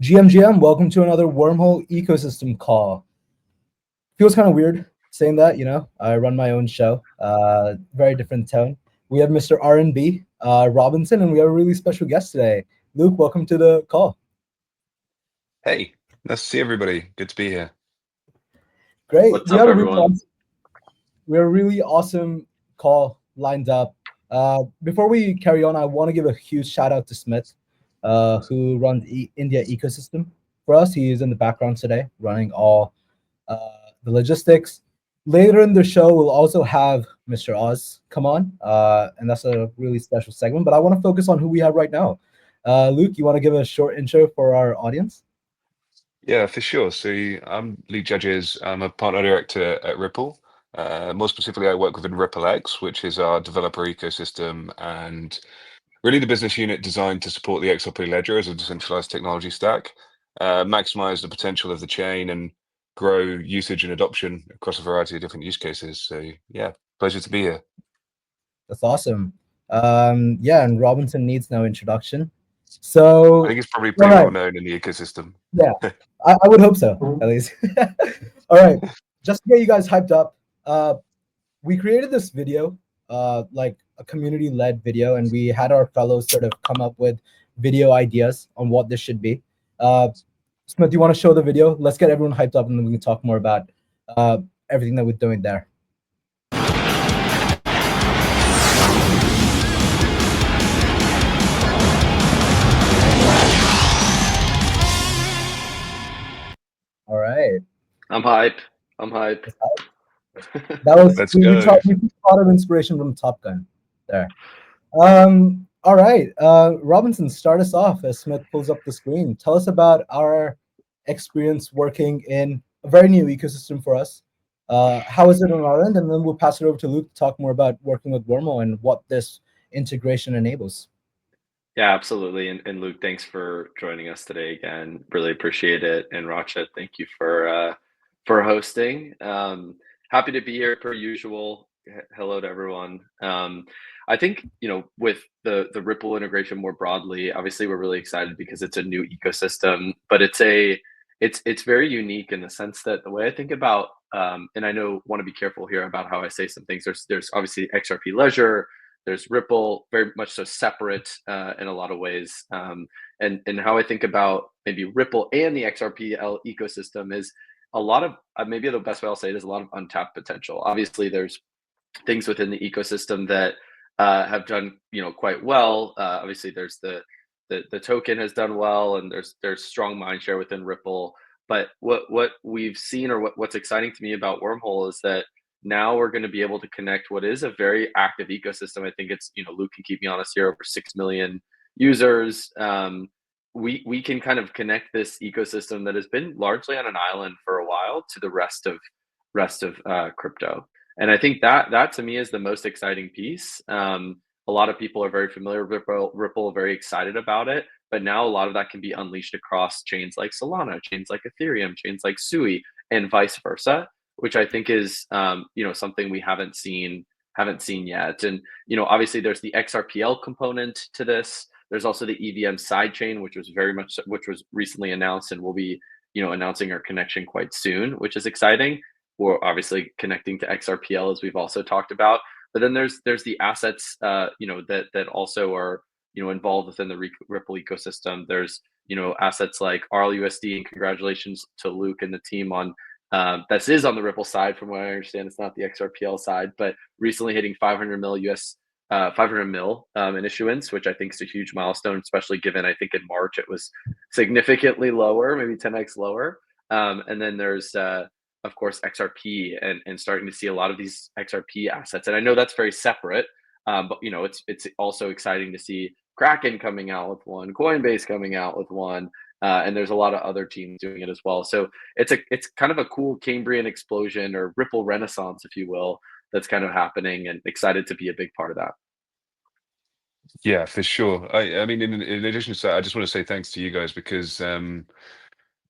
GM, welcome to another Wormhole Ecosystem call. Feels kind of weird saying that, you know. I run my own show, very different tone. We have Mr. R&B, Robinson, and we have a really special guest today. Luke, welcome to the call. Hey, nice to see everybody. Good to be here. Great. What's up, everyone? We have a really awesome call lined up. Before we carry on, I want to give a huge shout out to Smith, who runs India Ecosystem for us. He is in the background today, running all the logistics. Later in the show, we'll also have Mr. Oz come on, and that's a really special segment. But I want to focus on who we have right now. Luke, you want to give a short intro for our audience? Yeah, for sure. So I'm Lee Judges. I'm a partner director at Ripple. More specifically, I work within RippleX, which is our developer ecosystem and really the business unit designed to support the XRP ledger as a decentralized technology stack, maximize the potential of the chain and grow usage and adoption across a variety of different use cases. So yeah, pleasure to be here. That's awesome. Yeah, and Robinson needs no introduction. So I think it's probably pretty well known in the ecosystem. Yeah, I would hope so, at least. All right, just to get you guys hyped up, we created this video, like a community-led video, and we had our fellows sort of come up with video ideas on what this should be. Smith, do you want to show the video? Let's get everyone hyped up, and then we can talk more about everything that we're doing there. All right. I'm hype. That was Let's we go. took a lot of inspiration from Top Gun there. All right, Robinson, start us off as Smith pulls up the screen. Tell us about our experience working in a very new ecosystem for us. How is it on our end? And then we'll pass it over to Luke to talk more about working with Wormhole and what this integration enables. Yeah, absolutely. And Luke, thanks for joining us today again. Really appreciate it. And Rachit, thank you for hosting. Happy to be here per usual. Hello to everyone. I think, with the Ripple integration more broadly, obviously we're really excited because it's a new ecosystem, but it's very unique in the sense that the way I think about, and I want to be careful here about how I say some things. There's obviously XRP Ledger, there's Ripple, very much so separate in a lot of ways. And how I think about maybe Ripple and the XRPL ecosystem is a lot of, maybe the best way I'll say it is a lot of untapped potential. Obviously, there's things within the ecosystem that have done quite well. Obviously, there's the token has done well, and there's strong mindshare within Ripple. But what we've seen, or what's exciting to me about Wormhole, is that now we're going to be able to connect what is a very active ecosystem. I think it's, Luke can keep me honest here, over 6 million users. We can kind of connect this ecosystem that has been largely on an island for a while to the rest of crypto. And I think that to me is the most exciting piece. A lot of people are very familiar with Ripple, very excited about it, but now a lot of that can be unleashed across chains like Solana, chains like Ethereum, chains like Sui, and vice versa, which I think is something we haven't seen yet. And obviously there's the XRPL component to this. There's also the EVM sidechain, which was recently announced, and we'll be announcing our connection quite soon, which is exciting. We're obviously connecting to XRPL, as we've also talked about. But then there's the assets that also are involved within the Ripple ecosystem. There's assets like RLUSD, and congratulations to Luke and the team on this is on the Ripple side, from what I understand. It's not the XRPL side, but recently hitting 500 mil in issuance, which I think is a huge milestone, especially given I think in March it was significantly lower, maybe 10x lower. And then there's of course XRP, and starting to see a lot of these XRP assets. And I know that's very separate, but it's also exciting to see Kraken coming out with one, Coinbase coming out with one. And there's a lot of other teams doing it as well. So it's kind of a cool Cambrian explosion, or Ripple renaissance, if you will, that's kind of happening, and excited to be a big part of that. Yeah, for sure. I mean, in addition to that, I just want to say thanks to you guys because,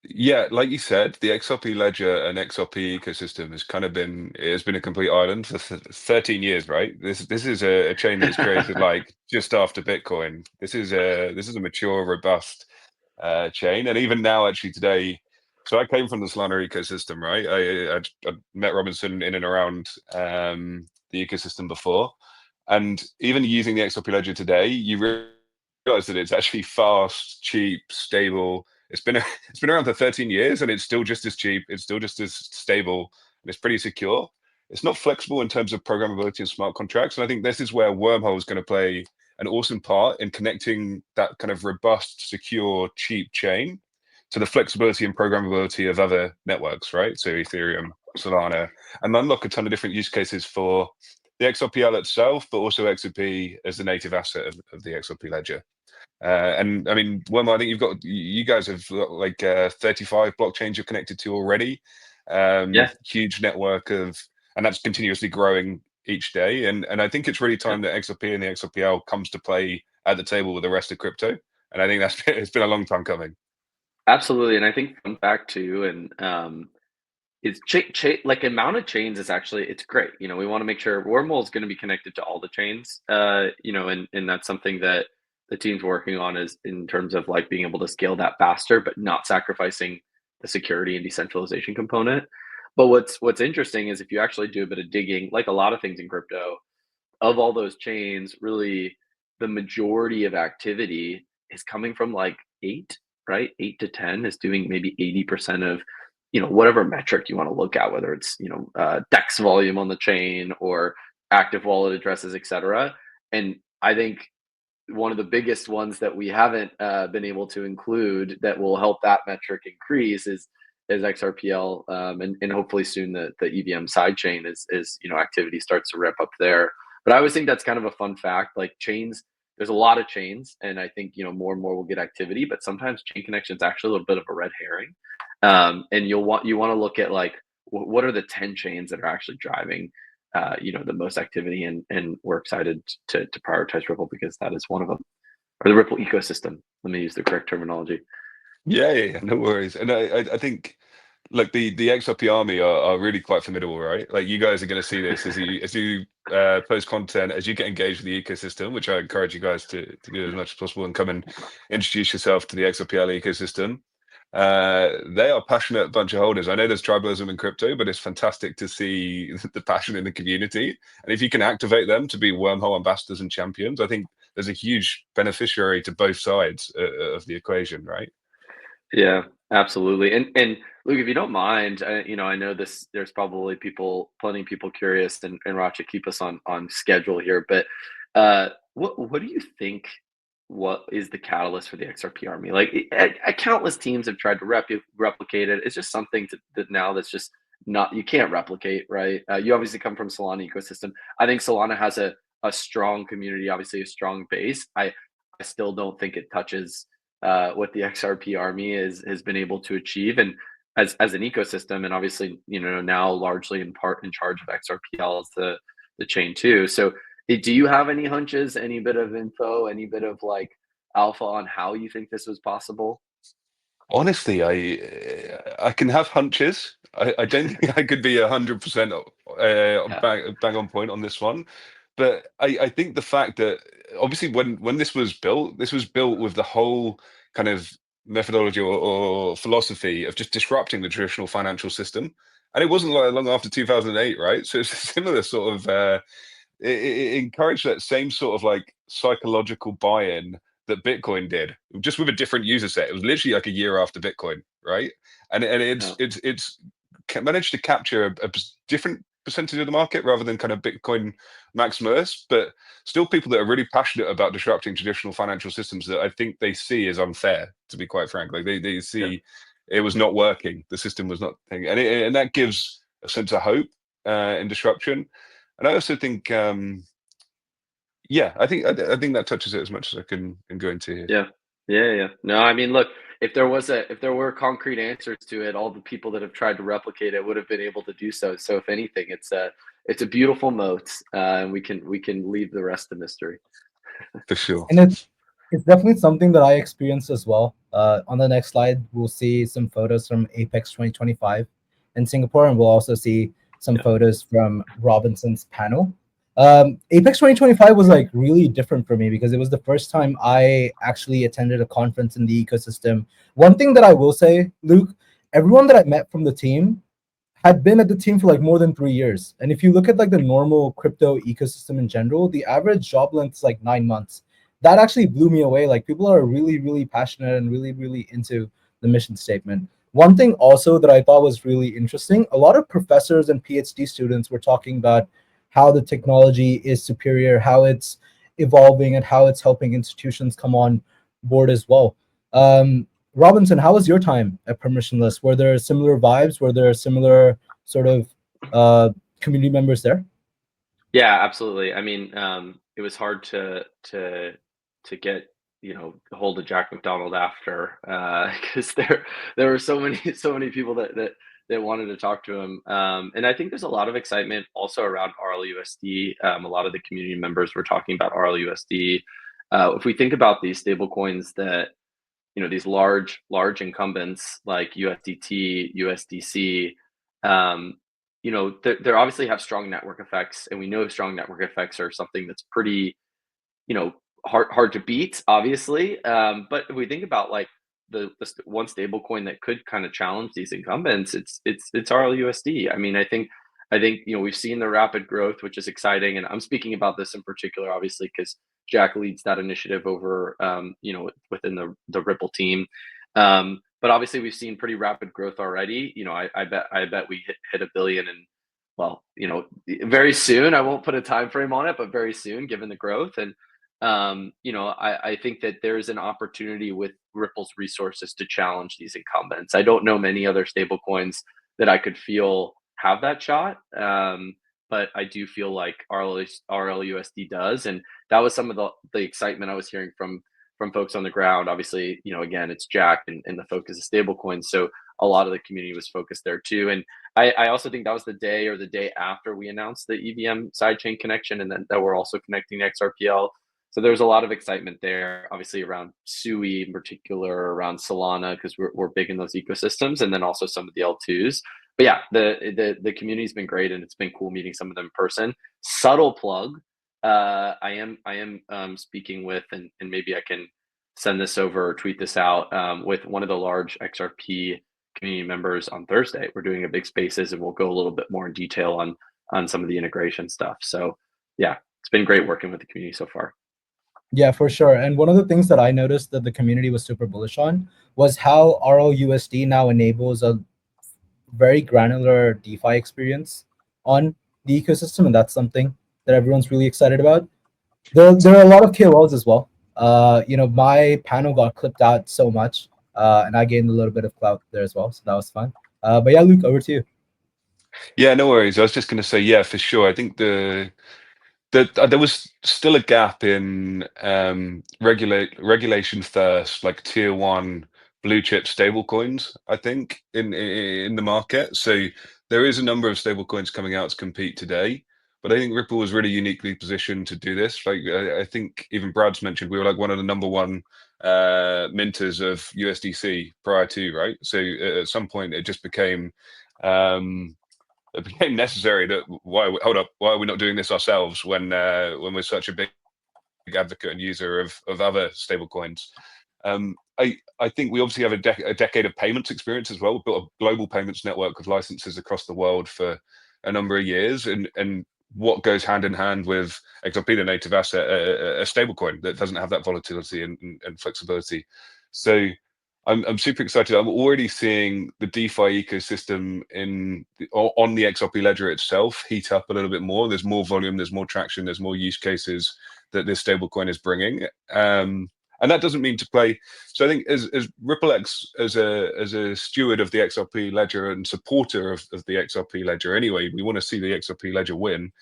yeah, like you said, the XRP ledger and XRP ecosystem has kind of been a complete island for 13 years, right? This is a chain that was created like just after Bitcoin. This is a mature, robust chain. And even now, actually today, so I came from the Solana ecosystem, right? I met Robinson in and around the ecosystem before. And even using the XRP ledger today, you realize that it's actually fast, cheap, stable. It's been around for 13 years and it's still just as cheap. It's still just as stable and it's pretty secure. It's not flexible in terms of programmability and smart contracts. And I think this is where Wormhole is going to play an awesome part in connecting that kind of robust, secure, cheap chain to the flexibility and programmability of other networks, right? So Ethereum, Solana, and unlock a ton of different use cases for the XRPL itself, but also XRP as the native asset of the XRP ledger. And I mean, Wormhole, I think you guys have got like 35 blockchains you're connected to already. Huge network and that's continuously growing each day. And I think it's really time that XRP and the XRPL comes to play at the table with the rest of crypto. And I think it's been a long time coming. Absolutely, and I think fun fact too, and it's like amount of chains is actually it's great. You know, we want to make sure Wormhole is going to be connected to all the chains. You know, and that's something that the team's working on is in terms of like being able to scale that faster, but not sacrificing the security and decentralization component. But what's interesting is if you actually do a bit of digging, like a lot of things in crypto, of all those chains, really the majority of activity is coming from like 8, right? 8 to 10 is doing maybe 80% of, you know, whatever metric you want to look at, whether it's, you know, DEX volume on the chain or active wallet addresses, etc. And I think one of the biggest ones that we haven't been able to include that will help that metric increase is XRPL, and hopefully soon the EVM sidechain is you know, activity starts to ramp up there. But I always think that's kind of a fun fact. Like chains, there's a lot of chains, and I think, you know, more and more will get activity. But sometimes chain connection is actually a little bit of a red herring, and you want to look at like what are the 10 chains that are actually driving, you know, the most activity, and we're excited to prioritize Ripple because that is one of them, or the Ripple ecosystem. Let me use the correct terminology. Yeah, no worries. And I think, look, the XRP army are really quite formidable, right? Like you guys are going to see this as you post content, as you get engaged with the ecosystem, which I encourage you guys to do as much as possible and come and introduce yourself to the XRPL ecosystem. They are passionate bunch of holders. I know there's tribalism in crypto, but it's fantastic to see the passion in the community. And if you can activate them to be Wormhole ambassadors and champions, I think there's a huge beneficiary to both sides of the equation, right? Yeah, absolutely. And Luke, if you don't mind, you know, I know this. There's probably plenty of people curious, and Rachit, keep us on schedule here. But what do you think? What is the catalyst for the XRP army? Like, countless teams have tried to replicate it. It's just something that now that's just not, you can't replicate, right? You obviously come from Solana ecosystem. I think Solana has a strong community, obviously a strong base. I still don't think it touches what the XRP army has been able to achieve, and as an ecosystem, and obviously, you know, now largely in part in charge of XRPL as the chain too. So do you have any hunches, any bit of info, any bit of like alpha on how you think this was possible? Honestly, I can have hunches. I don't think I could be 100% bang on point on this one, but I think the fact that obviously when this was built with the whole kind of methodology or philosophy of just disrupting the traditional financial system, and it wasn't like long after 2008, right? So it's a similar sort of it encouraged that same sort of like psychological buy-in that Bitcoin did, just with a different user set. It was literally like a year after Bitcoin, right? And it's managed to capture a different percentage of the market rather than kind of Bitcoin maximus, but still people that are really passionate about disrupting traditional financial systems that I think they see as unfair, to be quite frank. Like they see it was not working, the system was not thinking, and that gives a sense of hope in disruption. And I also think I think that touches it as much as I can go into here. Yeah. No, I mean, look, if there were concrete answers to it, all the people that have tried to replicate it would have been able to do so. So if anything, it's a beautiful moat, and we can leave the rest to mystery. For sure. And it's definitely something that I experienced as well. On the next slide, we'll see some photos from Apex 2025 in Singapore, and we'll also see some photos from Robinson's panel. Apex 2025 was like really different for me because it was the first time I actually attended a conference in the ecosystem. One thing that I will say, Luke, everyone that I met from the team had been at the team for like more than 3 years. And if you look at like the normal crypto ecosystem in general, the average job length is like 9 months. That actually blew me away. Like people are really, really passionate and really, really into the mission statement. One thing also that I thought was really interesting, a lot of professors and PhD students were talking about how the technology is superior, how it's evolving, and how it's helping institutions come on board as well. Robinson, how was your time at Permissionless? Were there similar vibes? Were there similar sort of community members there? Yeah, absolutely. I mean, it was hard to get hold of Jack McDonald after because there were so many people that wanted to talk to him. And I think there's a lot of excitement also around RLUSD. A lot of the community members were talking about RLUSD. If we think about these stable coins that these large incumbents like USDT, USDC, they obviously have strong network effects, and we know strong network effects are something that's pretty hard to beat, obviously. But if we think about like the one stable coin that could kind of challenge these incumbents, it's RLUSD. I mean, I think we've seen the rapid growth, which is exciting, and I'm speaking about this in particular, obviously, because Jack leads that initiative over within the Ripple team. But obviously, we've seen pretty rapid growth already. I bet we hit a billion and well, very soon. I won't put a time frame on it, but very soon, given the growth. And I think that there's an opportunity with Ripple's resources to challenge these incumbents. I don't know many other stable coins that I could feel have that shot. But I do feel like RLUSD does. And that was some of the excitement I was hearing from folks on the ground. Obviously, again, it's Jack and the focus is stable coins. So a lot of the community was focused there too. And I also think that was the day or the day after we announced the EVM sidechain connection, and then that we're also connecting to XRPL. So there's a lot of excitement there, obviously around SUI in particular, around Solana, because we're big in those ecosystems, and then also some of the L2s. But yeah, the community's been great, and it's been cool meeting some of them in person. Subtle plug, I am speaking with, and maybe I can send this over or tweet this out with one of the large XRP community members on Thursday. We're doing a big spaces, and we'll go a little bit more in detail on some of the integration stuff. So yeah, it's been great working with the community so far. Yeah, for sure. And one of the things that I noticed that the community was super bullish on was how RLUSD now enables a very granular DeFi experience on the ecosystem, and that's something that everyone's really excited about. There are a lot of KOLs as well. My panel got clipped out so much, and I gained a little bit of clout there as well, so that was fun. But yeah, Luke, over to you. Yeah, no worries. I was just going to say, yeah, for sure. I think there was still a gap in regulation first, like tier one blue chip stable coins, I think, in the market. So there is a number of stable coins coming out to compete today, but I think Ripple was really uniquely positioned to do this. Like I think even Brad's mentioned, we were like one of the number one minters of USDC prior to, right? So at some point it just became it became necessary that why are we not doing this ourselves when we're such a big advocate and user of other stable coins. I think we obviously have a decade of payments experience as well. We've built a global payments network of licenses across the world for a number of years, and what goes hand in hand with XRP, the native asset, a stable coin that doesn't have that volatility and flexibility. So I'm super excited. I'm already seeing the DeFi ecosystem on the XRP ledger itself heat up a little bit more. There's more volume, there's more traction, there's more use cases that this stablecoin is bringing. And that doesn't mean to play. So I think as RippleX, as a steward of the XRP ledger and supporter of the XRP ledger anyway, we want to see the XRP ledger win.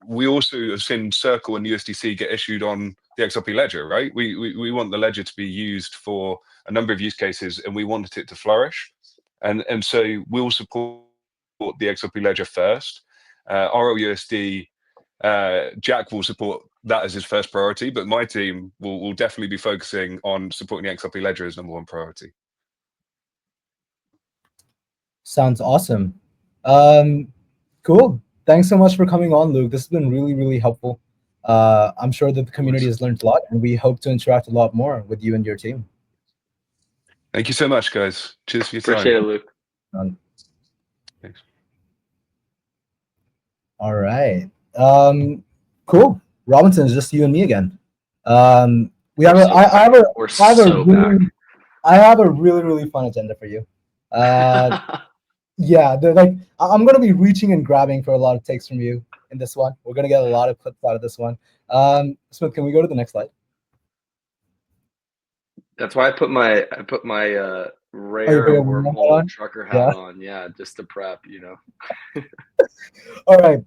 We also have seen Circle and USDC get issued on the XRP ledger, right? We want the ledger to be used for a number of use cases, and we wanted it to flourish. And so we'll support the XRP ledger first. RLUSD, Jack will support that as his first priority, but my team will definitely be focusing on supporting the XRP ledger as number one priority. Sounds awesome. Cool. thanks so much for coming on, Luke. This has been really, really helpful. I'm sure that the community has learned a lot, and we hope to interact a lot more with you and your team. Thank you so much, guys. Cheers for your Appreciate time. it, Luke. Thanks. All right. Cool. Robinson, it's just you and me again. We have I have a really, really fun agenda for you. Yeah, I'm gonna be reaching and grabbing for a lot of takes from you in this one. We're gonna get a lot of clips out of this one. Smith, can we go to the next slide? That's why I put my rare wormhole trucker hat on. Yeah, just to prep, you know. All right.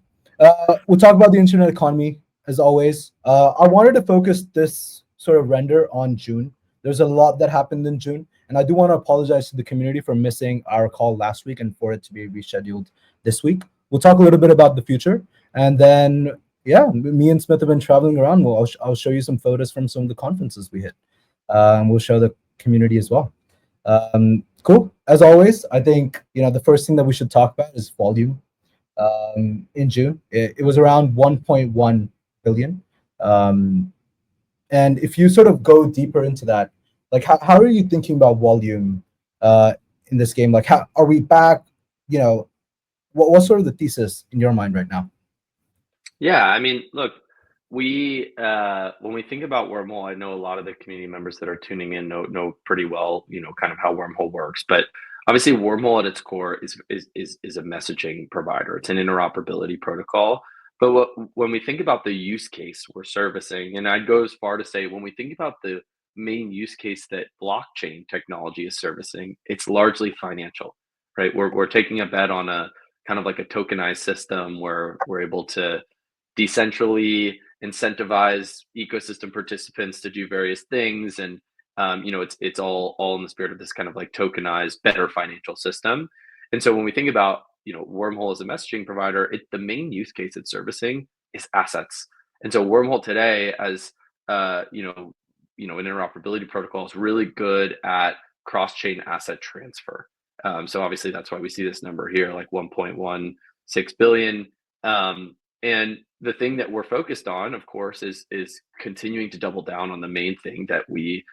We'll talk about the internet economy as always. I wanted to focus this sort of render on June. There's a lot that happened in June, and I do want to apologize to the community for missing our call last week and for it to be rescheduled this week. We'll talk a little bit about the future, and then yeah, me and Smith have been traveling around. I'll show you some photos from some of the conferences we hit. We'll show the community as well. Cool. As always, I think the first thing that we should talk about is volume. In June, it was around 1.1 billion. And if you sort of go deeper into that, like how are you thinking about volume in this game? Like, how are we back? What's sort of the thesis in your mind right now? Yeah, I mean, look, we when we think about Wormhole, I know a lot of the community members that are tuning in know pretty well, kind of how Wormhole works. But obviously, Wormhole at its core is a messaging provider. It's an interoperability protocol. But when we think about the use case we're servicing, and I'd go as far to say when we think about the main use case that blockchain technology is servicing, it's largely financial, right? We're taking a bet on a kind of like a tokenized system where we're able to decentrally incentivize ecosystem participants to do various things, and it's all in the spirit of this kind of like tokenized, better financial system. And so when we think about Wormhole as a messaging provider, the main use case it's servicing is assets. And so Wormhole today, as an interoperability protocol, is really good at cross-chain asset transfer. So obviously that's why we see this number here, like 1.16 billion. And the thing that we're focused on, of course, is continuing to double down on the main thing that we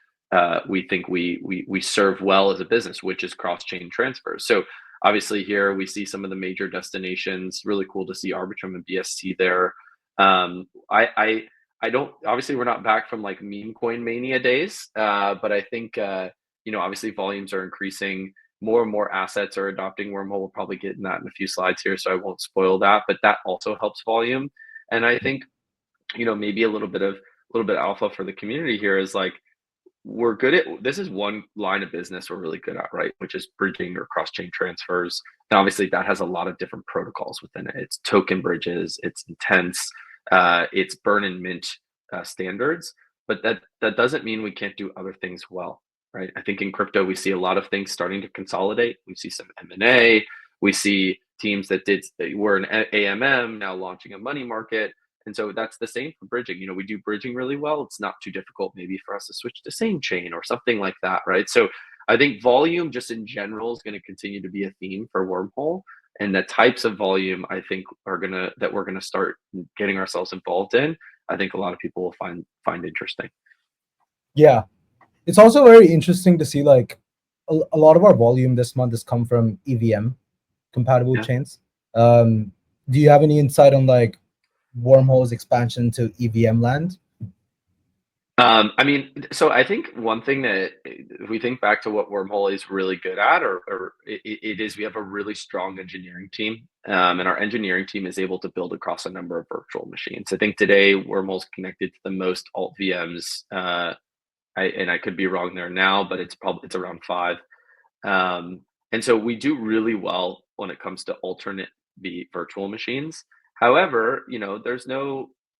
think we serve well as a business, which is cross-chain transfers. So obviously here we see some of the major destinations. Really cool to see Arbitrum and BSC there. I don't, obviously we're not back from like meme coin mania days, but I think obviously volumes are increasing. More and more assets are adopting Wormhole. We'll probably get in that in a few slides here, so I won't spoil that, but that also helps volume. And I think maybe a little bit alpha for the community here is like, we're good at, this is one line of business we're really good at, right? Which is bridging or cross-chain transfers. And obviously that has a lot of different protocols within it. It's token bridges, it's intense, it's burn and mint standards, but that doesn't mean we can't do other things well, right? I think in crypto, we see a lot of things starting to consolidate. We see some M&A, we see teams that were an AMM now launching a money market. And so that's the same for bridging. We do bridging really well. It's not too difficult maybe for us to switch to same chain or something like that, right? So I think volume just in general is going to continue to be a theme for Wormhole. And the types of volume I think that we're gonna start getting ourselves involved in, I think a lot of people will find interesting. Yeah, it's also very interesting to see like a lot of our volume this month has come from EVM compatible chains. Do you have any insight on like Wormhole's expansion to EVM land? I mean, so I think one thing that if we think back to what Wormhole is really good at, or it is, we have a really strong engineering team, and our engineering team is able to build across a number of virtual machines. I think today Wormhole's connected to the most alt VMs. I could be wrong there now, but it's around 5. And so we do really well when it comes to alternate virtual machines. However,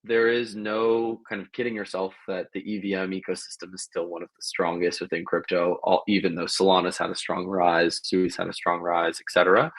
there is no kind of kidding yourself that the EVM ecosystem is still one of the strongest within crypto, even though Solana's had a strong rise, Sui's had a strong rise, etc.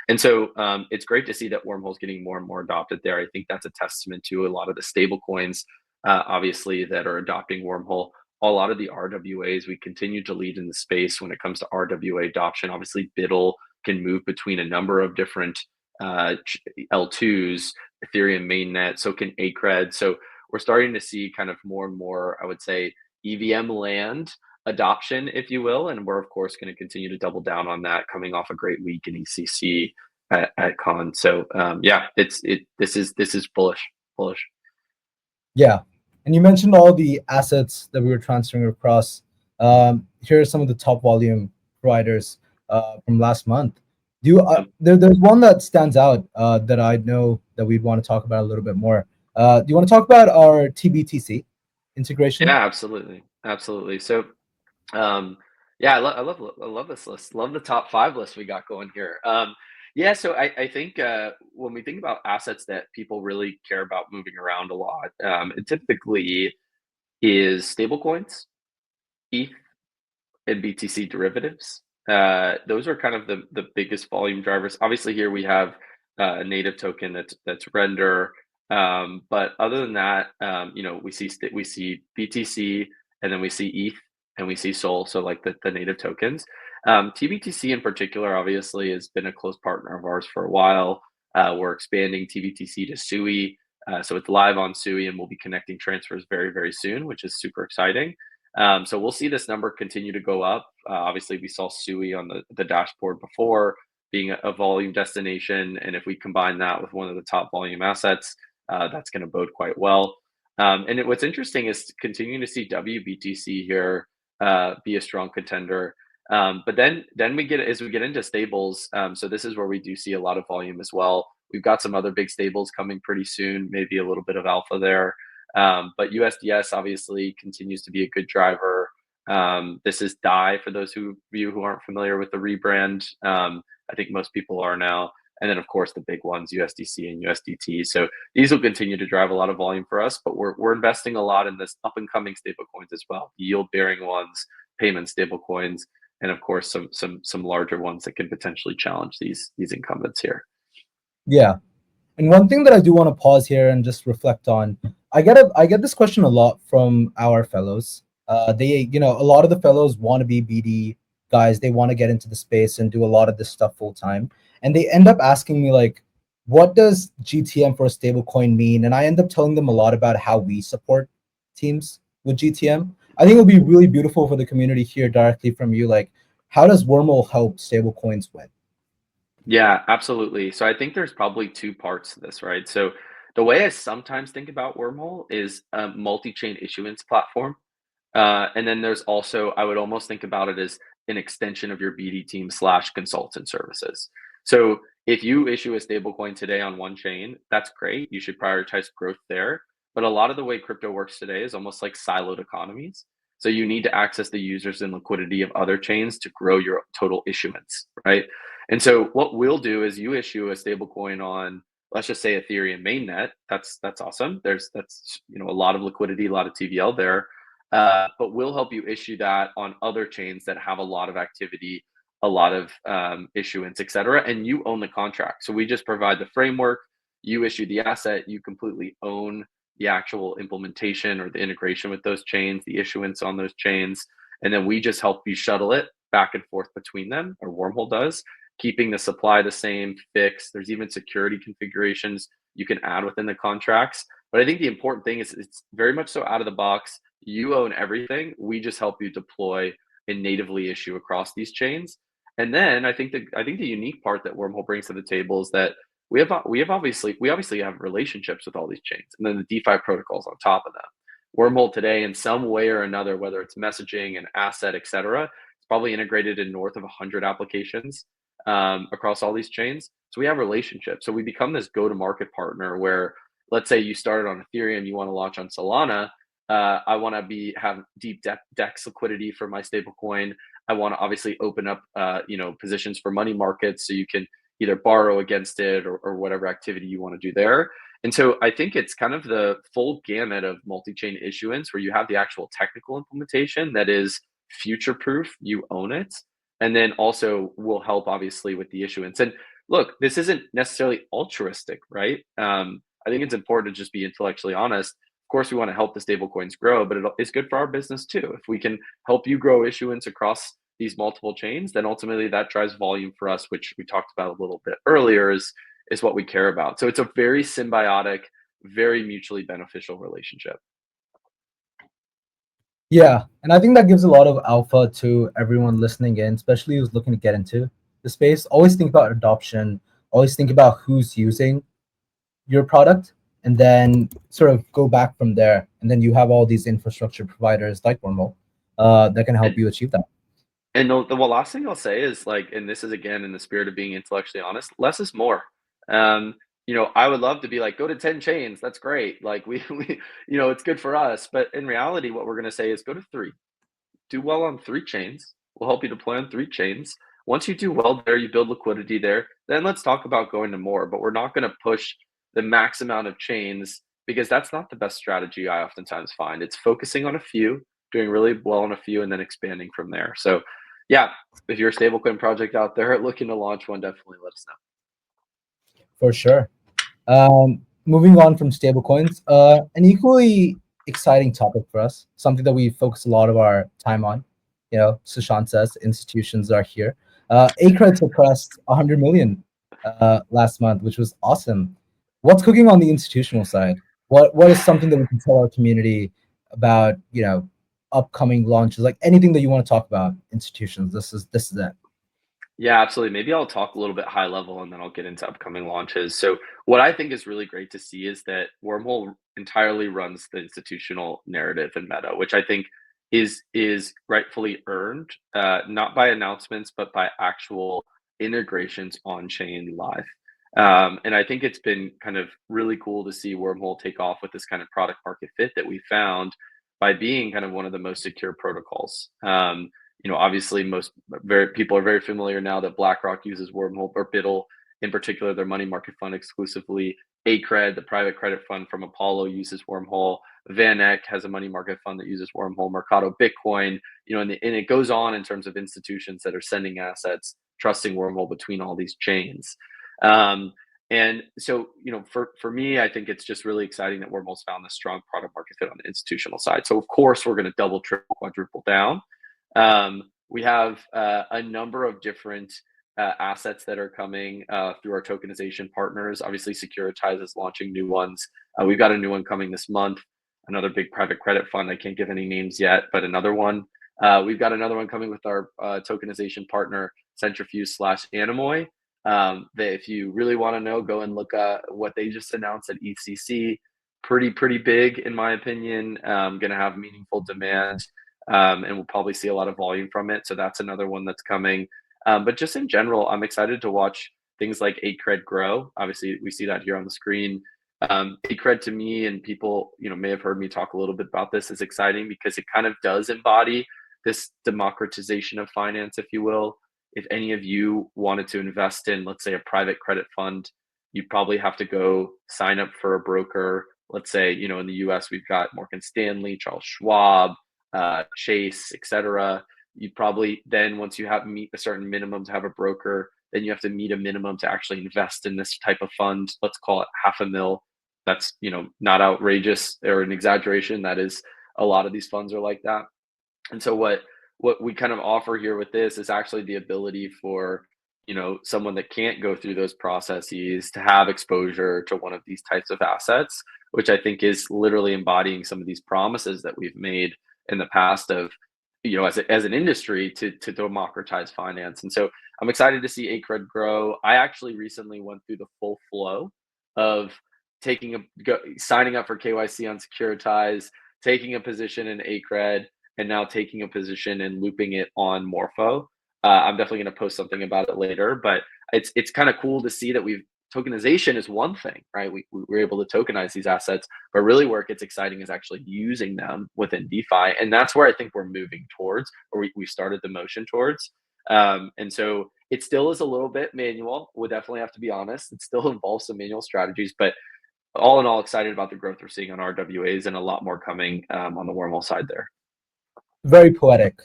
And so it's great to see that Wormhole's getting more and more adopted there. I think that's a testament to a lot of the stablecoins, obviously, that are adopting Wormhole. A lot of the RWAs, we continue to lead in the space when it comes to RWA adoption. Obviously, BIDL can move between a number of different L2s, Ethereum mainnet, so can ACRED. So we're starting to see kind of more and more, I would say, EVM land adoption, if you will. And we're of course going to continue to double down on that, coming off a great week in ECC at Con. So yeah, this is bullish. Yeah, and you mentioned all the assets that we were transferring across. Here are some of the top volume providers from last month. There's one that stands out that I know that we'd want to talk about a little bit more. Do you want to talk about our TBTC integration? Yeah, absolutely. So, yeah, I love this list. Love the top 5 list we got going here. Yeah, so I think when we think about assets that people really care about moving around a lot, it typically is stablecoins, ETH, and BTC derivatives. Those are kind of the biggest volume drivers. Obviously, here we have a native token that's Render, but other than that, we see BTC, and then we see ETH, and we see Sol. So like the native tokens. TBTC in particular, obviously, has been a close partner of ours for a while. We're expanding TBTC to Sui. So it's live on Sui, and we'll be connecting transfers very, very soon, which is super exciting. So we'll see this number continue to go up. Obviously, we saw Sui on the dashboard before being a volume destination, and if we combine that with one of the top volume assets, that's going to bode quite well. And what's interesting is continuing to see WBTC here be a strong contender. But then we get into stables. So this is where we do see a lot of volume as well. We've got some other big stables coming pretty soon, maybe a little bit of alpha there. But USDS obviously continues to be a good driver. This is DAI for those of you who aren't familiar with the rebrand. I think most people are now. And then of course the big ones, USDC and USDT. So these will continue to drive a lot of volume for us, but we're investing a lot in this up and coming stable coins as well, yield bearing ones, payment stable coins, and of course some larger ones that can potentially challenge these incumbents here. Yeah. And one thing that I do want to pause here and just reflect on, I get this question a lot from our fellows. A lot of the fellows want to be BD guys. They want to get into the space and do a lot of this stuff full time. And they end up asking me like, what does GTM for a stablecoin mean? And I end up telling them a lot about how we support teams with GTM. I think it would be really beautiful for the community to hear directly from you, like, how does Wormhole help stablecoins win? Yeah, absolutely. So I think there's probably 2 parts to this, right? So the way I sometimes think about Wormhole is a multi-chain issuance platform. And then there's also, I would almost think about it as an extension of your BD team / consultant services. So if you issue a stablecoin today on one chain, that's great. You should prioritize growth there. But a lot of the way crypto works today is almost like siloed economies. So you need to access the users and liquidity of other chains to grow your total issuance, right? And so what we'll do is you issue a stablecoin on, let's just say Ethereum mainnet. That's awesome. That's a lot of liquidity, a lot of TVL there. But we'll help you issue that on other chains that have a lot of activity, a lot of issuance, et cetera, and you own the contract. So we just provide the framework, you issue the asset, you completely own the actual implementation or the integration with those chains, the issuance on those chains, and then we just help you shuttle it back and forth between them, or Wormhole does, keeping the supply the same, fixed. There's even security configurations you can add within the contracts. But I think the important thing is it's very much so out of the box. You own everything. We just help you deploy and natively issue across these chains. And then I think the unique part that Wormhole brings to the table is that we obviously have relationships with all these chains, and then the DeFi protocols on top of them. Wormhole today, in some way or another, whether it's messaging, an asset, et cetera, it's probably integrated in north of 100 applications across all these chains. So we have relationships. So we become this go-to-market partner where, let's say you started on Ethereum, you want to launch on Solana. I want to have deep DEX liquidity for my stablecoin. I want to obviously open up, positions for money markets so you can either borrow against it or whatever activity you want to do there. And so I think it's kind of the full gamut of multi-chain issuance where you have the actual technical implementation that is future-proof, you own it, and then also will help obviously with the issuance. And look, this isn't necessarily altruistic, right? I think it's important to just be intellectually honest. Of course, we want to help the stablecoins grow, but it's good for our business too. If we can help you grow issuance across these multiple chains, then ultimately that drives volume for us, which we talked about a little bit earlier, is is what we care about. So it's a very symbiotic, very mutually beneficial relationship. Yeah, and I think that gives a lot of alpha to everyone listening in, especially who's looking to get into the space. Always think about adoption, always think about who's using your product, and then sort of go back from there. And then you have all these infrastructure providers like Wormhole that can help you achieve that. And the last thing I'll say is, like, and this is again in the spirit of being intellectually honest, less is more. You know, I would love to be like, go to 10 chains. That's great. Like we you know, it's good for us. But in reality, what we're going to say is go to 3. Do well on 3 chains. We'll help you deploy on 3 chains. Once you do well there, you build liquidity there, then let's talk about going to more. But we're not going to push the max amount of chains, because that's not the best strategy I oftentimes find. It's focusing on a few, doing really well on a few, and then expanding from there. So yeah, if you're a stablecoin project out there looking to launch one, definitely let us know. For sure. Moving on from stablecoins, an equally exciting topic for us, something that we focus a lot of our time on. You know, Sushant says institutions are here. ACRED surpassed 100 million last month, which was awesome. What's cooking on the institutional side? What is something that we can tell our community about, you know, upcoming launches? Like anything that you want to talk about institutions, this is it. Yeah, absolutely. Maybe I'll talk a little bit high level and then I'll get into upcoming launches. So, what I think is really great to see is that Wormhole entirely runs the institutional narrative and meta, which I think is rightfully earned, not by announcements, but by actual integrations on chain live. And I think it's been kind of really cool to see Wormhole take off with this kind of product market fit that we found by being kind of one of the most secure protocols. You know, obviously, people are very familiar now that BlackRock uses Wormhole, or BIDL in particular, their money market fund exclusively. ACRED, the private credit fund from Apollo, uses Wormhole. Van Eck has a money market fund that uses Wormhole. Mercado Bitcoin, you know, and it goes on in terms of institutions that are sending assets, trusting Wormhole between all these chains. And so, you know, for me, I think it's just really exciting that Wormhole's found this strong product market fit on the institutional side. So, of course, we're going to double, triple, quadruple down. We have a number of different assets that are coming through our tokenization partners. Obviously, Securitize is launching new ones. We've got a new one coming this month, another big private credit fund. I can't give any names yet, but another one. We've got another one coming with our tokenization partner, Centrifuge/Anemoy. That if you really want to know, go and look at what they just announced at ECC. Pretty big, in my opinion. Going to have meaningful demand. And we'll probably see a lot of volume from it. So that's another one that's coming. But just in general, I'm excited to watch things like ACRED grow. Obviously, we see that here on the screen. ACRED to me, and people, you know, may have heard me talk a little bit about this, is exciting because it kind of does embody this democratization of finance, if you will. If any of you wanted to invest in, let's say, a private credit fund, you'd probably have to go sign up for a broker. Let's say, you know, in the US, we've got Morgan Stanley, Charles Schwab, Chase, etc. You probably then, once you have meet a certain minimum to have a broker, then you have to meet a minimum to actually invest in this type of fund. Let's call it $500,000. That's, you know, not outrageous or an exaggeration. That is, a lot of these funds are like that. And so what we kind of offer here with this is actually the ability for, you know, someone that can't go through those processes to have exposure to one of these types of assets, which I think is literally embodying some of these promises that we've made in the past of, you know, as an industry to democratize finance. And so I'm excited to see ACRED grow. I actually recently went through the full flow of signing up for KYC on Securitize, taking a position in ACRED, and now taking a position and looping it on Morpho. I'm definitely going to post something about it later, but it's kind of cool to see that tokenization is one thing, right? We're able to tokenize these assets, but really where it gets exciting is actually using them within DeFi. And that's where I think we're moving towards, or we started the motion towards. And so it still is a little bit manual. We'll definitely have to be honest. It still involves some manual strategies, but all in all, excited about the growth we're seeing on RWAs and a lot more coming on the Wormhole side there. Very poetic.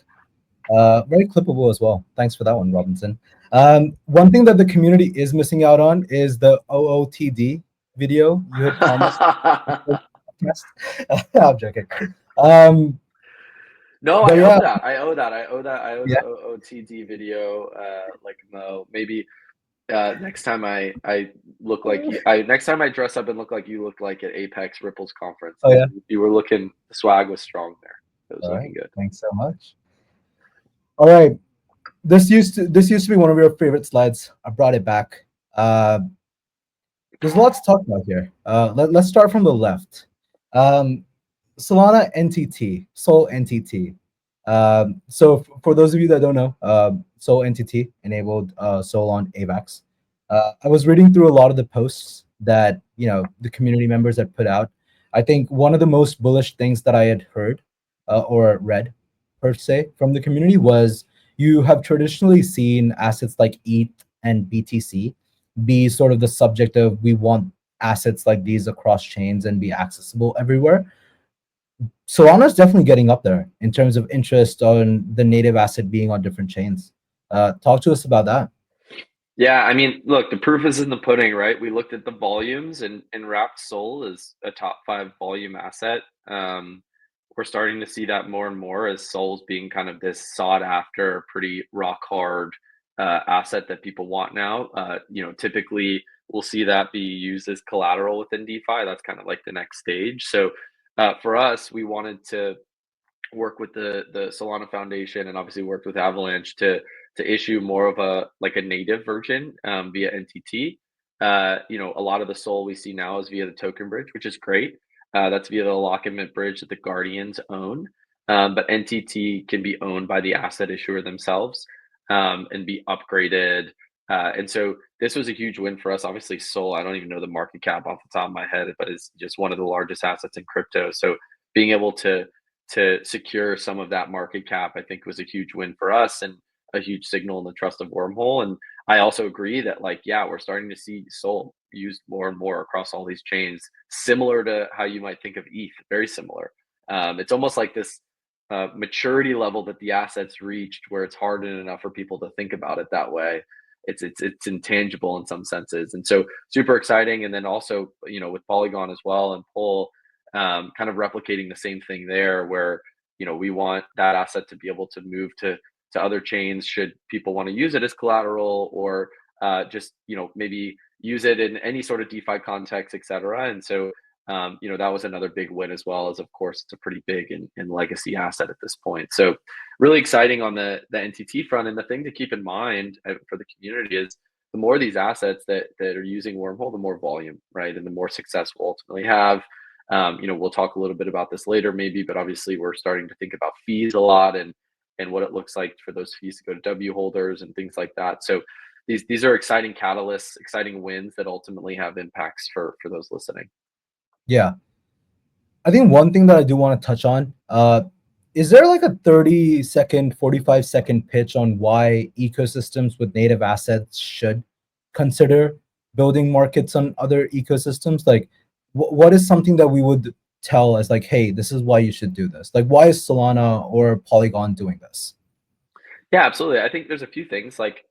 Very clippable as well. Thanks for that one, Robinson. One thing that the community is missing out on is the OOTD video you had promised. I'm joking. No, I owe that. I owe Yeah. the OOTD video, like Mo. Maybe Next time I look like you, next time I dress up and look like you looked like at Apex Ripple's conference. Oh yeah. You were looking, the swag was strong there. It was All right. looking good. Thanks so much. All right. This used to be one of your favorite slides. I brought it back. There's a lot to talk about here. Let's start from the left. Solana NTT, Sol NTT. So for those of you that don't know, Sol NTT enabled Sol on AVAX. I was reading through a lot of the posts that the community members had put out. I think one of the most bullish things that I had heard or read per se from the community was you have traditionally seen assets like ETH and BTC be sort of the subject of we want assets like these across chains and be accessible everywhere. Solana's definitely getting up there in terms of interest on the native asset being on different chains. Talk to us about that. Yeah, I mean, look, the proof is in the pudding, right? We looked at the volumes, and Wrapped Soul is a top 5 volume asset. We're starting to see that more and more as Sol's being kind of this sought after, pretty rock hard asset that people want now. Typically we'll see that be used as collateral within DeFi. That's kind of like the next stage. So for us, we wanted to work with the Solana Foundation, and obviously worked with Avalanche to issue more of a native version via NTT. A lot of the Sol we see now is via the token bridge, which is great. That's via the lock and mint bridge that the Guardians own. But NTT can be owned by the asset issuer themselves and be upgraded. And so this was a huge win for us. Obviously, Sol, I don't even know the market cap off the top of my head, but it's just one of the largest assets in crypto. So being able to secure some of that market cap, I think was a huge win for us and a huge signal in the trust of Wormhole. And I also agree that we're starting to see Sol used more and more across all these chains, similar to how you might think of ETH, very similar. It's almost like this maturity level that the asset's reached where it's hard enough for people to think about it that way. It's intangible in some senses. And so super exciting. And then also, with Polygon as well and Pol, kind of replicating the same thing there, where we want that asset to be able to move to other chains should people want to use it as collateral, or just maybe use it in any sort of DeFi context, etc. And so that was another big win, as well as, of course, it's a pretty big and legacy asset at this point. So really exciting on the NTT front. And the thing to keep in mind for the community is the more these assets that are using Wormhole, the more volume, right, and the more success we'll ultimately have. We'll talk a little bit about this later maybe, but obviously we're starting to think about fees a lot and what it looks like for those fees to go to W holders and things like that. So these are exciting catalysts, exciting wins that ultimately have impacts for those listening. Yeah. I think one thing that I do want to touch on, is there like a 30-second, 45-second pitch on why ecosystems with native assets should consider building markets on other ecosystems? Like, what is something that we would tell as like, hey, this is why you should do this? Like, why is Solana or Polygon doing this? Yeah, absolutely. I think there's a few things. Like,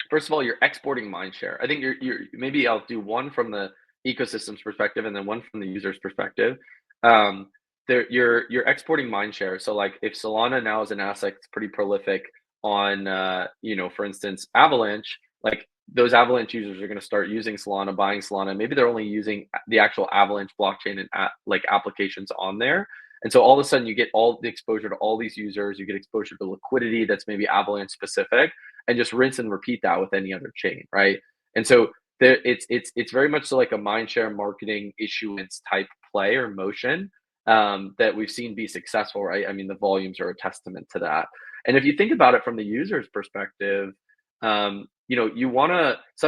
first of all, you're exporting mindshare. I think you're maybe I'll do one from the ecosystem's perspective and then one from the user's perspective. You're exporting mindshare. So like if Solana now is an asset that's pretty prolific on for instance, Avalanche, like those Avalanche users are going to start using Solana, buying Solana. Maybe they're only using the actual Avalanche blockchain and like applications on there. And so all of a sudden you get all the exposure to all these users, you get exposure to liquidity that's maybe Avalanche specific, and just rinse and repeat that with any other chain, right? And so it's very much so like a mindshare marketing issuance type play or motion that we've seen be successful, right? I mean, the volumes are a testament to that. And if you think about it from the user's perspective, some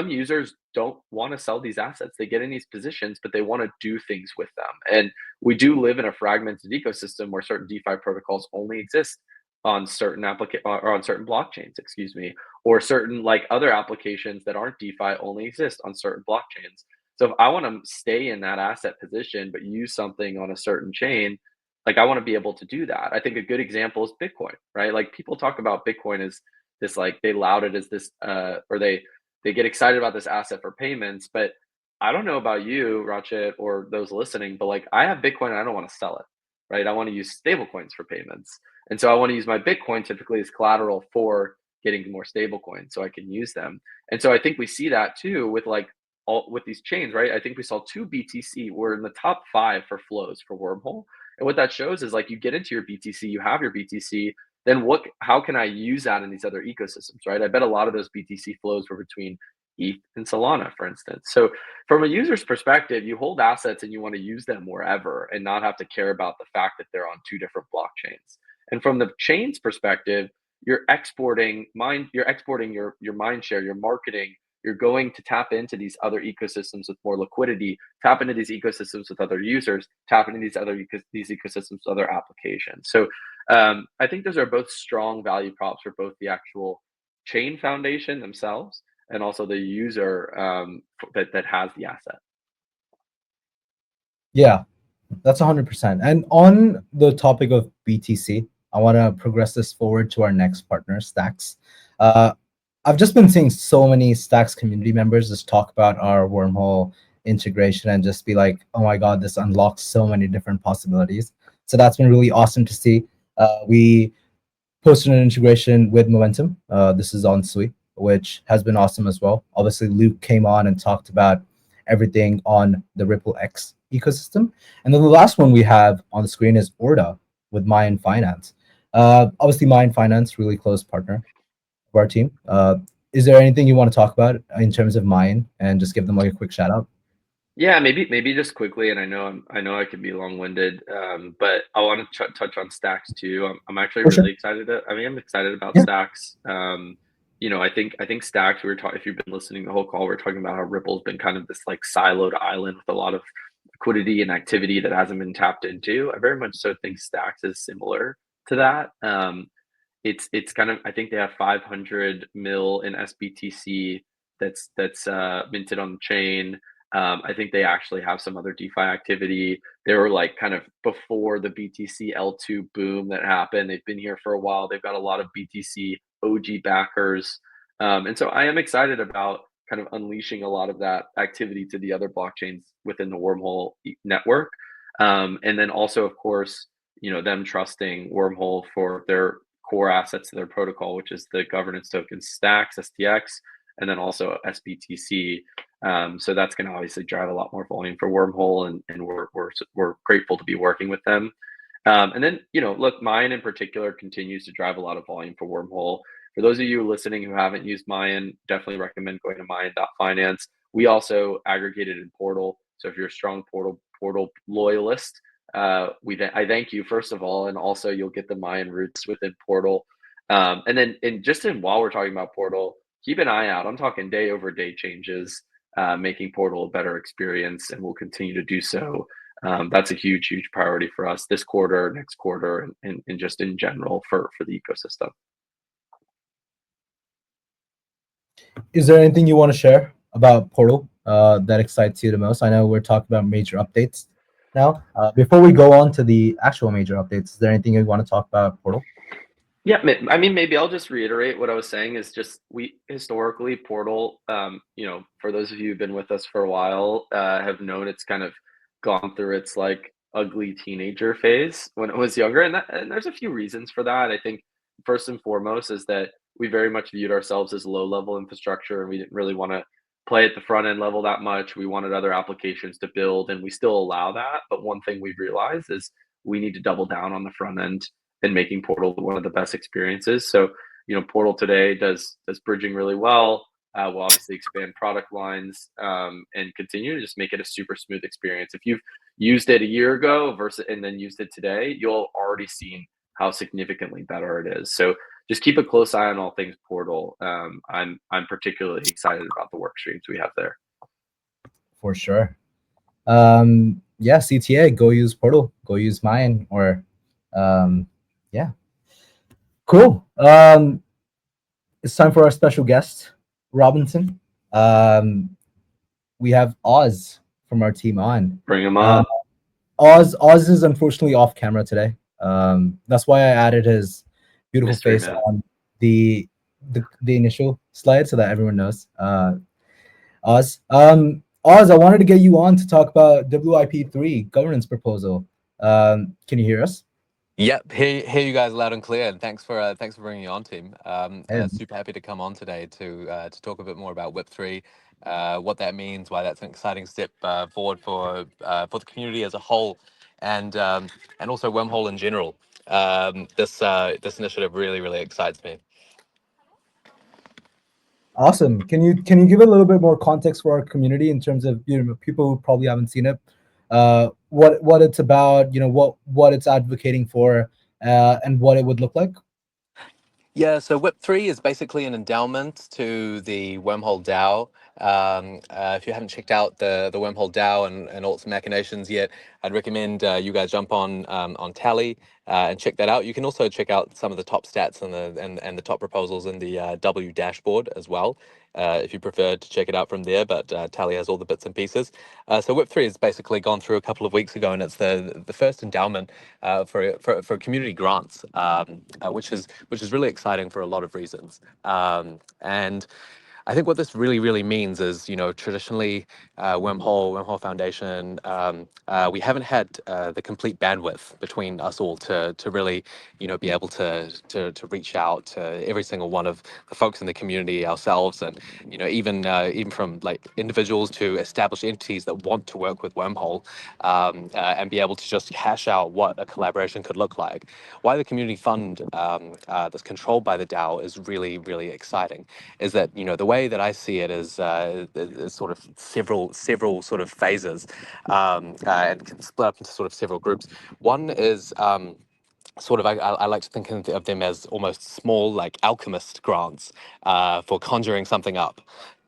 users don't want to sell these assets. They get in these positions, but they want to do things with them. And we do live in a fragmented ecosystem where certain DeFi protocols only exist on certain or on certain blockchains, excuse me, or certain like other applications that aren't DeFi only exist on certain blockchains. So if I want to stay in that asset position but use something on a certain chain, like I want to be able to do that. I think a good example is Bitcoin, right? Like people talk about Bitcoin as this, like they laud it as this, or they get excited about this asset for payments. But I don't know about you, Rachit, or those listening, but like I have Bitcoin and I don't want to sell it, right? I want to use stablecoins for payments. And so I want to use my Bitcoin typically as collateral for getting more stable coins so I can use them. And so I think we see that too with like with these chains, right? I think we saw 2 BTC. We're in the top 5 for flows for Wormhole. And what that shows is like you get into your BTC, you have your BTC, then how can I use that in these other ecosystems, right? I bet a lot of those BTC flows were between ETH and Solana, for instance. So from a user's perspective, you hold assets and you want to use them wherever and not have to care about the fact that they're on 2 different blockchains. And from the chain's perspective, you're exporting your mind share, your marketing. You're going to tap into these other ecosystems with more liquidity, tap into these ecosystems with other users, tap into these ecosystems with other applications. So I think those are both strong value props for both the actual chain foundation themselves and also the user that has the asset. Yeah, that's 100%. And on the topic of BTC, I want to progress this forward to our next partner, Stacks. I've just been seeing so many Stacks community members just talk about our Wormhole integration and just be like, oh my God, this unlocks so many different possibilities. So that's been really awesome to see. We posted an integration with Momentum. This is on Sui, which has been awesome as well. Obviously, Luke came on and talked about everything on the RippleX ecosystem. And then the last one we have on the screen is Orda with Mayan Finance. Obviously, Mayan Finance, really close partner of our team. Is there anything you want to talk about in terms of Mayan and just give them like a quick shout out? Yeah, maybe just quickly, and I know I can be long-winded, but I want to touch on Stacks too. I'm actually really excited. I'm excited about Stacks. I think Stacks. If you've been listening the whole call, we're talking about how Ripple's been kind of this like siloed island with a lot of liquidity and activity that hasn't been tapped into. I very much so think Stacks is similar to that. It's kind of, I think they have 500 mil in SBTC that's minted on the chain. I think they actually have some other DeFi activity. They were like kind of before the BTC L2 boom that happened. They've been here for a while. They've got a lot of BTC OG backers. And so I am excited about kind of unleashing a lot of that activity to the other blockchains within the Wormhole network. And then also, of course, them trusting Wormhole for their core assets to their protocol, which is the governance token Stacks, STX, and then also SBTC. So that's going to obviously drive a lot more volume for Wormhole, and we're grateful to be working with them. And then, look, Mayan in particular continues to drive a lot of volume for Wormhole. For those of you listening who haven't used Mayan, definitely recommend going to Mayan.finance. We also aggregated in Portal. So if you're a strong Portal loyalist, I thank you, first of all, and also you'll get the Mayan roots within Portal. While we're talking about Portal, keep an eye out. I'm talking day over day changes, making Portal a better experience, and we'll continue to do so. That's a huge priority for us this quarter, next quarter, and just in general for the ecosystem. Is there anything you want to share about Portal that excites you the most? I know we're talking about major updates now. Before we go on to the actual major updates, is there anything you want to talk about Portal? Yeah, I mean, maybe I'll just reiterate what I was saying is just we historically Portal, for those of you who've been with us for a while, have known it's kind of gone through its like ugly teenager phase when it was younger. And there's a few reasons for that. I think first and foremost is that we very much viewed ourselves as low level infrastructure, and we didn't really want to play at the front end level that much. We wanted other applications to build, and we still allow that. But one thing we've realized is we need to double down on the front end and making Portal one of the best experiences. So, Portal today does bridging really well. We'll obviously expand product lines and continue to just make it a super smooth experience. If you've used it a year ago and then used it today, you'll already seen how significantly better it is. So just keep a close eye on all things Portal. I'm particularly excited about the work streams we have there. For sure. CTA, go use Portal, go use Mayan, or cool. It's time for our special guest, Robinson. We have Oz from our team on. Bring him on. Oz is unfortunately off camera today. That's why I added his beautiful face on the initial slide so that everyone knows. Oz, I wanted to get you on to talk about WIP-3 Governance Proposal. Can you hear us? Yep, hear you guys loud and clear, and thanks for bringing me on, team. And Super happy to come on today to talk a bit more about WIP-3, what that means, why that's an exciting step forward for the community as a whole, and also Wormhole in general. This initiative really excites me. awesome. Can you give a little bit more context for our community in terms of people who probably haven't seen it, what it's about, what it's advocating for, and what it would look like? Yeah, so WIP-3 is basically an endowment to the Wormhole DAO. If you haven't checked out the Wormhole DAO and all its machinations yet, I'd recommend you guys jump on Tally and check that out. You can also check out some of the top stats and the top proposals in the W dashboard as well, if you prefer to check it out from there. But Tally has all the bits and pieces. So WIP-3 has basically gone through a couple of weeks ago, and it's the first endowment for community grants, which is really exciting for a lot of reasons. And I think what this really means is, traditionally, Wormhole Foundation, we haven't had the complete bandwidth between us all to really, be able to reach out to every single one of the folks in the community ourselves, and even from like individuals to established entities that want to work with Wormhole, and be able to just hash out what a collaboration could look like. Why the community fund that's controlled by the DAO is really exciting is that the way that I see it is sort of several sort of phases, and can split up into sort of several groups. One is sort of I like to think of them as almost small like alchemist grants for conjuring something up.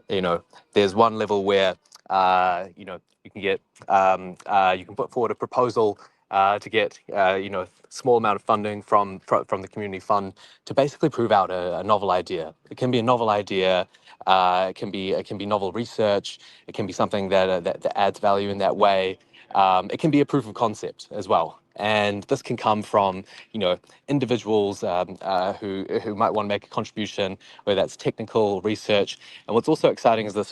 There's one level where you can get you can put forward a proposal to get small amount of funding from the community fund to basically prove out a novel idea. It can be a novel idea. It can be novel research. It can be something that adds value in that way. It can be a proof of concept as well. And this can come from, individuals who might want to make a contribution, whether that's technical research. And what's also exciting is that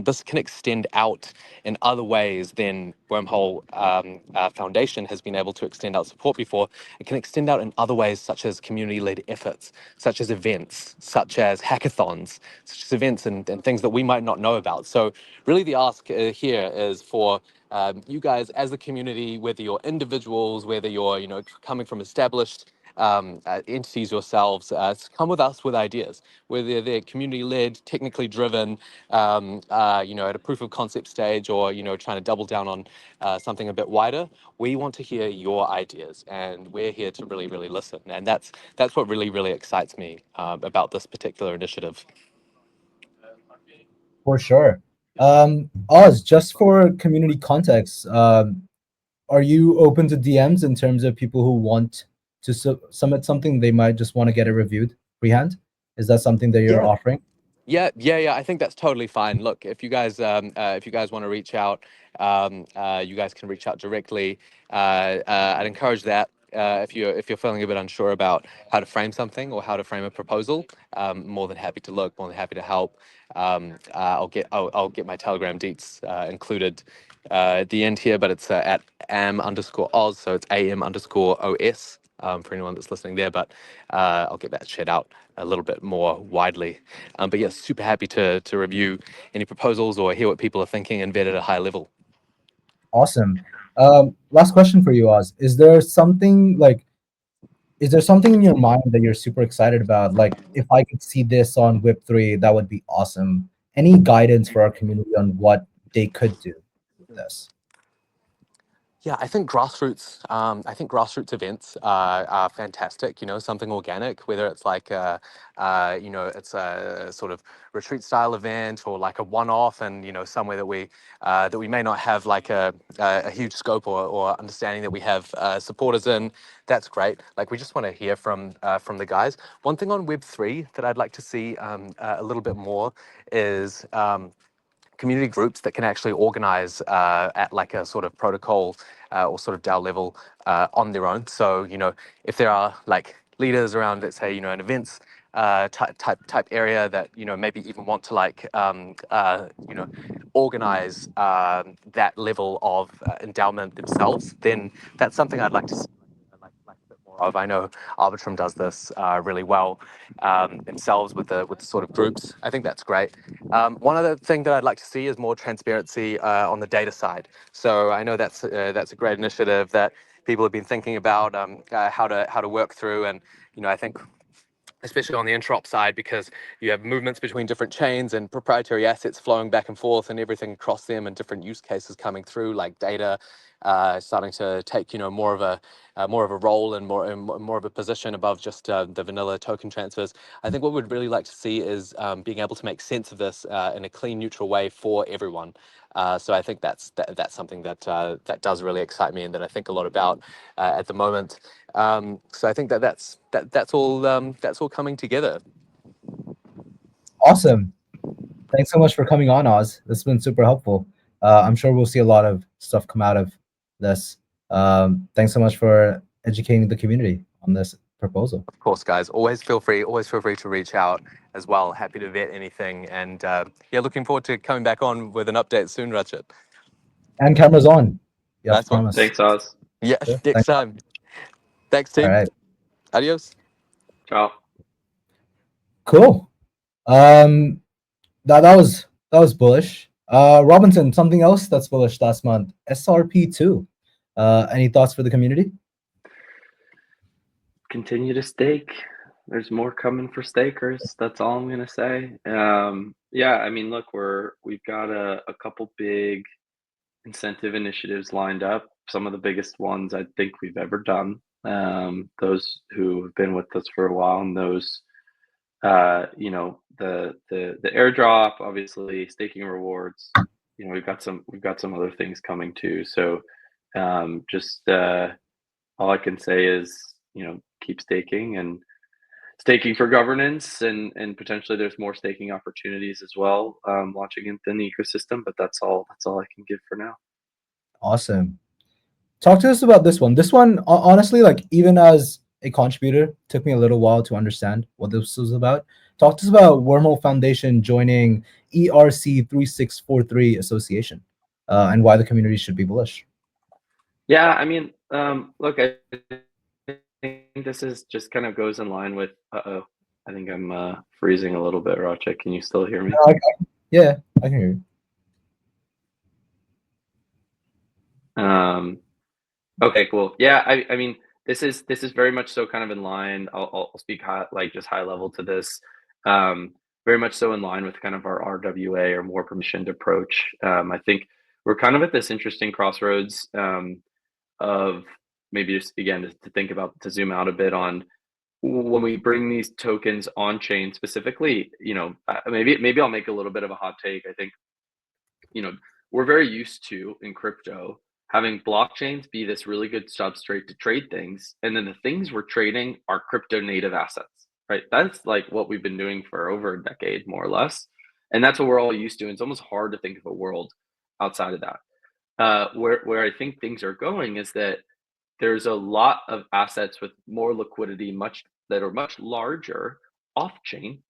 this can extend out in other ways than Wormhole Foundation has been able to extend out support before. It can extend out in other ways, such as community-led efforts, such as events, such as hackathons, such as events and things that we might not know about. So really the ask here is for you guys as the community, whether you're individuals, whether you're coming from established entities yourselves, come with us with ideas, whether they're community-led, technically driven, at a proof of concept stage, or trying to double down on something a bit wider. We want to hear your ideas, and we're here to really listen. And that's what really excites me about this particular initiative. For sure. Oz, just for community context, are you open to DMs in terms of people who want to submit something? They might just want to get it reviewed freehand. Is that something that you're Yeah. offering? Yeah. I think that's totally fine. Look, if you guys want to reach out, you guys can reach out directly. I'd encourage that. If you're feeling a bit unsure about how to frame something or how to frame a proposal, more than happy to look, more than happy to help. I'll get my Telegram deets included at the end here, but it's at am_Oz, so it's am_OS. For anyone that's listening there, but I'll get that shared out a little bit more widely. But yes, super happy to review any proposals or hear what people are thinking and vet at a high level. Awesome. Last question for you, Oz. Is there something in your mind that you're super excited about? Like, if I could see this on WIP-3, that would be awesome. Any guidance for our community on what they could do with this? Yeah, I think grassroots events are fantastic. Something organic, whether it's like it's a sort of retreat style event or like a one-off, and somewhere that we may not have like a huge scope or understanding that we have supporters in. That's great. Like, we just want to hear from the guys. One thing on Web3 that I'd like to see a little bit more is community groups that can actually organize at like a sort of protocol or sort of DAO level on their own. So, if there are like leaders around, let's say, an events type area that, maybe even want to like, organize that level of endowment themselves, then that's something I'd like to see like a bit more of. I know Arbitrum does this really well themselves with the sort of groups. I think that's great. One other thing that I'd like to see is more transparency on the data side. So I know that's a great initiative that people have been thinking about how to work through, and I think, especially on the interop side, because you have movements between different chains and proprietary assets flowing back and forth and everything across them, and different use cases coming through, like data starting to take more of a role and more of a position above just the vanilla token transfers. I think what we'd really like to see is being able to make sense of this in a clean, neutral way for everyone. So I think that's something that does really excite me, and that I think a lot about at the moment. So I think that's all coming together. Awesome. Thanks so much for coming on, Oz. This has been super helpful. I'm sure we'll see a lot of stuff come out of this. Thanks so much for educating the community on this proposal. Of course, guys. Always feel free to reach out as well. Happy to vet anything, and looking forward to coming back on with an update soon, Rachit. And cameras on. You have Nice to one. promise. Thanks, Oz. Yeah, Sure. next time. Thanks, team. All right. Adios. Ciao. Cool. That was bullish. Robinson, something else that's bullish last month. SRP2. Any thoughts for the community? Continue to stake. There's more coming for stakers. That's all I'm gonna say. Yeah, I mean, look, we've got a couple big incentive initiatives lined up. Some of the biggest ones I think we've ever done. Those who have been with us for a while, and those, the airdrop, obviously, staking rewards. We've got some other things coming too. So, just all I can say is, keep staking and staking for governance, and potentially there's more staking opportunities as well, launching in the ecosystem. But that's all I can give for now. Awesome. Talk to us about this one. This one, honestly, like, even as a contributor, took me a little while to understand what this was about. Talk to us about Wormhole Foundation joining ERC3643 Association, and why the community should be bullish. Yeah, I mean, look, I think this is just kind of goes in line with. I think I'm freezing a little bit, Rachit. Can you still hear me? Yeah, I can hear you. Okay, cool. Yeah, I mean, this is very much so kind of in line. I'll speak just high level to this. Very much so in line with kind of our RWA, or more permissioned approach. I think we're kind of at this interesting crossroads of maybe just, again, to think about, to zoom out a bit on when we bring these tokens on chain specifically. Maybe I'll make a little bit of a hot take. I think, we're very used to, in crypto, having blockchains be this really good substrate to trade things, and then the things we're trading are crypto native assets, right? That's like what we've been doing for over a decade, more or less, and that's what we're all used to. And it's almost hard to think of a world outside of that. Where I think things are going is that there's a lot of assets with more liquidity, that are much larger off chain,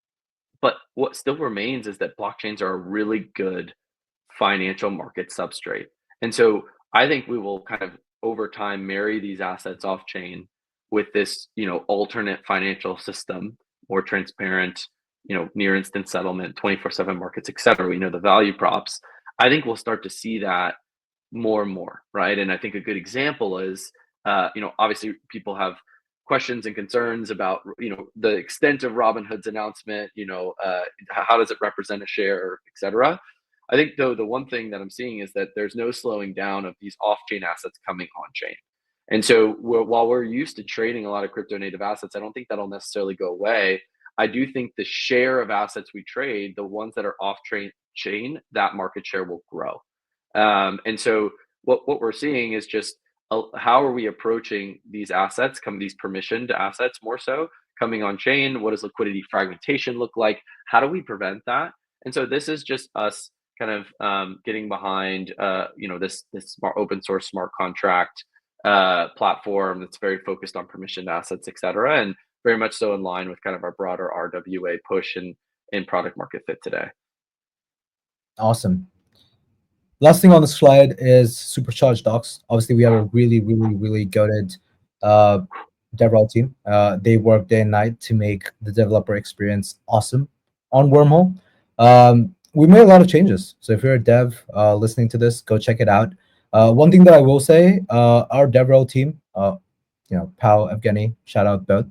but what still remains is that blockchains are a really good financial market substrate. And so I think we will kind of over time marry these assets off chain with this, alternate financial system, more transparent, near instant settlement, 24/7 markets, et cetera. We know the value props. I think we'll start to see that more and more, right? And I think a good example is, obviously people have questions and concerns about, the extent of Robinhood's announcement, how does it represent a share, et cetera. I think, though, the one thing that I'm seeing is that there's no slowing down of these off-chain assets coming on-chain. And so while we're used to trading a lot of crypto native assets, I don't think that'll necessarily go away. I do think the share of assets we trade, the ones that are off-chain, that market share will grow. And so what we're seeing is just how are we approaching these assets, these permissioned assets more so, coming on-chain? What does liquidity fragmentation look like? How do we prevent that? And so this is just us kind of getting behind, this smart open source smart contract platform that's very focused on permissioned assets, et cetera, and very much so in line with kind of our broader RWA push in product market fit today. Awesome. Last thing on the slide is supercharged docs. Obviously, we have a really, really, really goated DevRel team. They work day and night to make the developer experience awesome on Wormhole. We made a lot of changes. So if you're a dev listening to this, go check it out. One thing that I will say, our DevRel team, Pal, Evgeny, shout out both,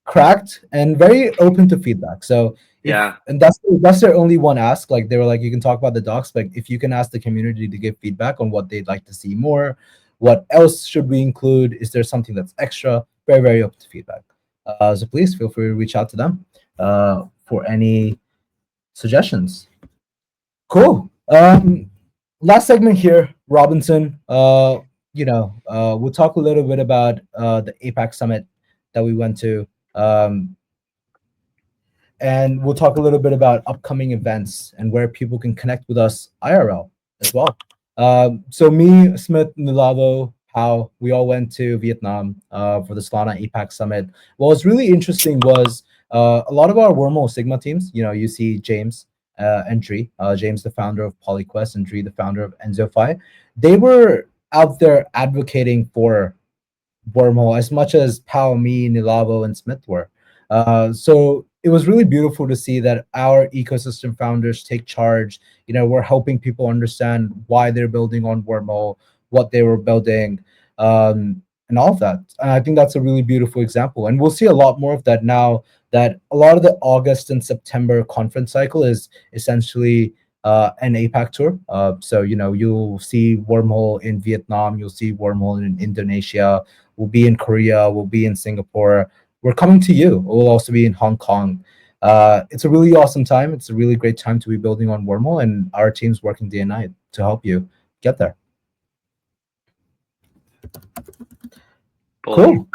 cracked and very open to feedback. So and that's their only one ask. Like, they were like, you can talk about the docs, but if you can ask the community to give feedback on what they'd like to see more, what else should we include, is there something that's extra, very, very open to feedback. So please feel free to reach out to them for any suggestions. Cool. Last segment here, Robinson. We'll talk a little bit about the APAC summit that we went to. And we'll talk a little bit about upcoming events and where people can connect with us IRL as well. So me, Smith, Nilavo, Pao, we all went to Vietnam for the Solana APAC summit. What was really interesting was a lot of our Wormhole Sigma teams, you see James and Dre, James, the founder of PolyQuest, and Dre, the founder of EnzoFi. They were out there advocating for Wormhole as much as Pao, me, Nilavo, and Smith were. So it was really beautiful to see that our ecosystem founders take charge. We're helping people understand why they're building on Wormhole, what they were building, and all of that. And I think that's a really beautiful example. And we'll see a lot more of that now that a lot of the August and September conference cycle is essentially an APAC tour. So, you'll see Wormhole in Vietnam, you'll see Wormhole in Indonesia, we'll be in Korea, we'll be in Singapore. We're coming to you. We'll also be in Hong Kong. It's a really awesome time. It's a really great time to be building on Wormhole, and our team's working day and night to help you get there. Cool.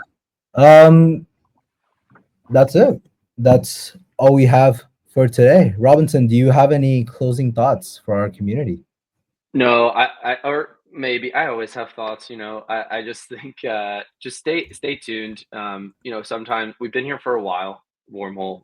That's it. That's all we have for today. Robinson, do you have any closing thoughts for our community? No, or maybe I always have thoughts. I just think just stay tuned. Sometimes we've been here for a while. Wormhole,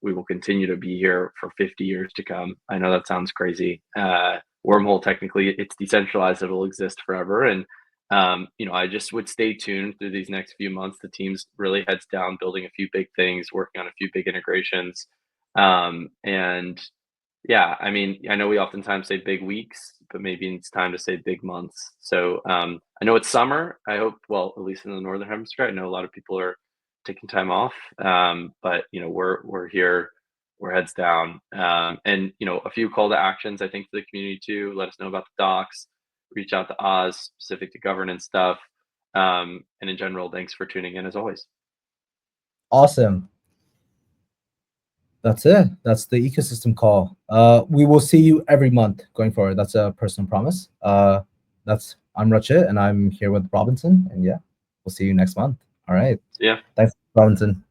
we will continue to be here for 50 years to come. I know that sounds crazy. Wormhole, technically, it's decentralized. It'll exist forever. And I just would stay tuned through these next few months. The team's really heads down, building a few big things, working on a few big integrations, and yeah, I mean, I know we oftentimes say big weeks, but maybe it's time to say big months. So I know it's summer. I hope, well, at least in the Northern Hemisphere, I know a lot of people are taking time off. But we're here, we're heads down. And a few call to actions, I think, for the community too. Let us know about the docs, reach out to Oz specific to governance stuff. And in general, thanks for tuning in as always. Awesome. That's it. That's the ecosystem call. We will see you every month going forward. That's a personal promise. I'm Rachit, and I'm here with Robinson. And yeah, we'll see you next month. All right. Yeah. Thanks, Robinson.